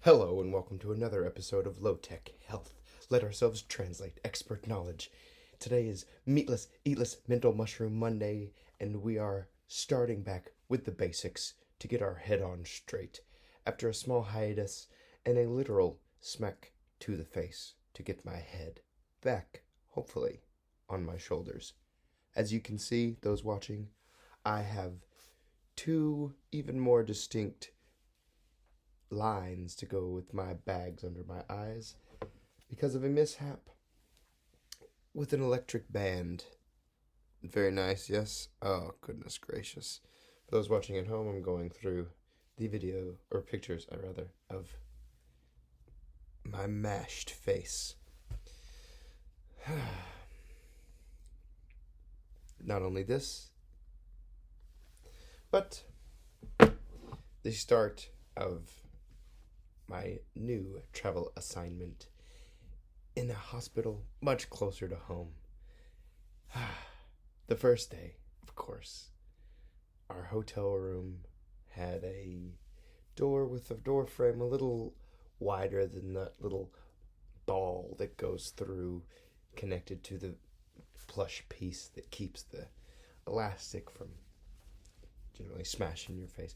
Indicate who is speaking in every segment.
Speaker 1: Hello and welcome to another episode of Low Tech Health. Let ourselves translate expert knowledge. Today is Meatless, Eatless Mental Mushroom Monday, and we are starting back with the basics to get our head on straight. After a small hiatus and a literal smack to the face to get my head back, hopefully, on my shoulders. As you can see, those watching, I have two even more distinct lines to go with my bags under my eyes because of a mishap with an electric band. Very nice, yes? Oh, goodness gracious. For those watching at home, I'm going through the video, or pictures, rather, of my mashed face. Not only this, but the start of my new travel assignment in a hospital much closer to home. The first day, of course, our hotel room had a door with a door frame a little wider than that little ball that goes through, connected to the plush piece that keeps the elastic from generally smashing your face.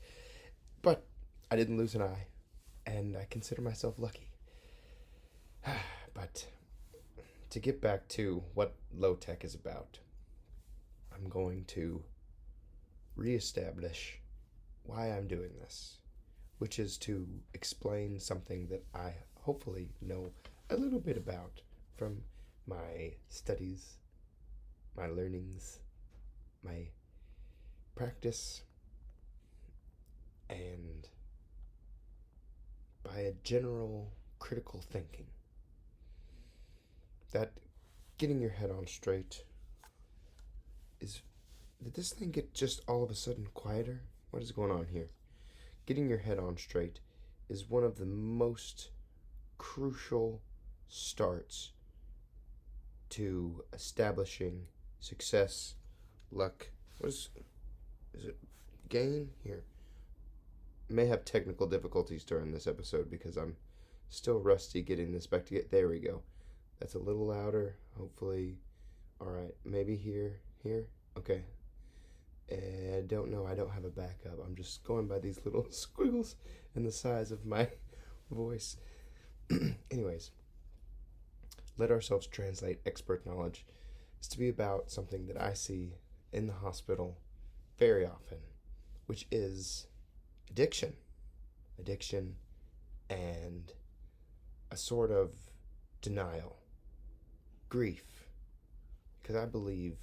Speaker 1: But I didn't lose an eye, and I consider myself lucky. But to get back to what low tech is about, I'm going to reestablish why I'm doing this, which is to explain something that I hopefully know a little bit about from my studies, my learnings, my practice, and by a general critical thinking. That getting your head on straight is... Did this thing get just all of a sudden quieter? What is going on here? Getting your head on straight is one of the most crucial starts to establishing success, luck. What is it? Gain? Here. May have technical difficulties during this episode because I'm still rusty getting this back to get. There we go. That's a little louder, hopefully. Alright, maybe here. Okay. I don't know, I don't have a backup. I'm just going by these little squiggles and the size of my voice. Anyways, let ourselves translate expert knowledge is to be about something that I see in the hospital very often, which is addiction and a sort of denial, grief, because I believe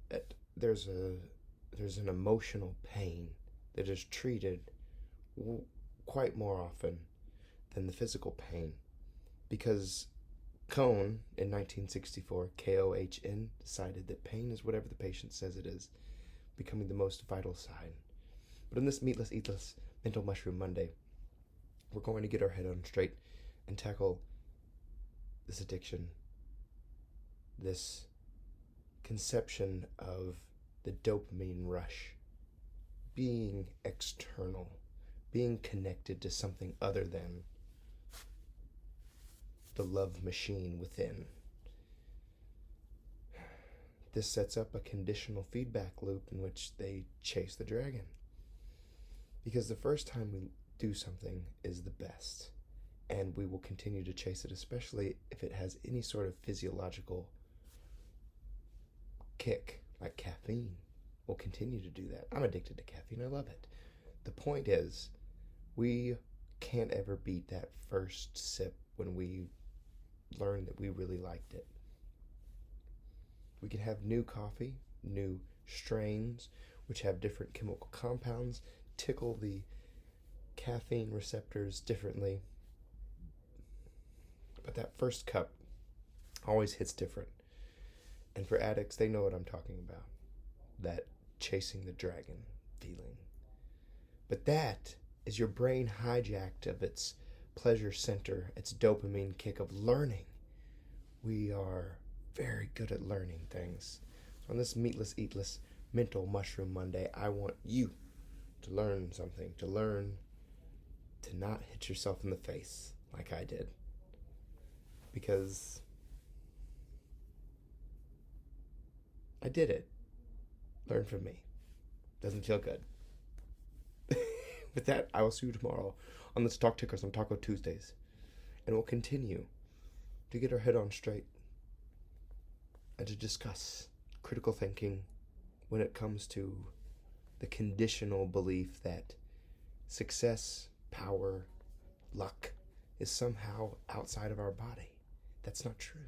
Speaker 1: that there's an emotional pain that is treated quite more often than the physical pain, because Kohn in 1964, Kohn, decided that pain is whatever the patient says it is, becoming the most vital side. But in this Meatless, Eatless Mental Mushroom Monday, we're going to get our head on straight and tackle this addiction, this conception of the dopamine rush, being external, being connected to something other than the love machine within. This sets up a conditional feedback loop in which they chase the dragon. Because the first time we do something is the best, and we will continue to chase it, especially if it has any sort of physiological kick, like caffeine. We'll continue to do that. I'm addicted to caffeine. I love it. The point is, we can't ever beat that first sip when we learn that we really liked it. We can have new coffee, new strains, which have different chemical compounds, tickle the caffeine receptors differently. But that first cup always hits different. And for addicts, they know what I'm talking about. That chasing the dragon feeling. But that is your brain hijacked of its pleasure center, its dopamine kick of learning. We are very good at learning things. So on this Meatless, Eatless Mental Mushroom Monday, I want you to learn something, to learn to not hit yourself in the face like I did. Because I did it. Learn from me. Doesn't feel good. With that, I will see you tomorrow on Let's Talk Tickers on Taco Tuesdays. And we'll continue to get our head on straight and to discuss critical thinking when it comes to the conditional belief that success, power, luck is somehow outside of our body. That's not true.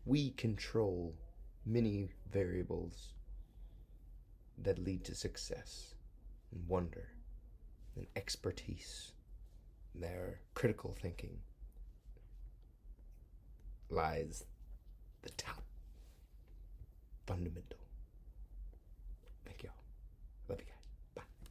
Speaker 1: We control many variables that lead to success and wonder and expertise. Their critical thinking lies the top fundamental. Thank you.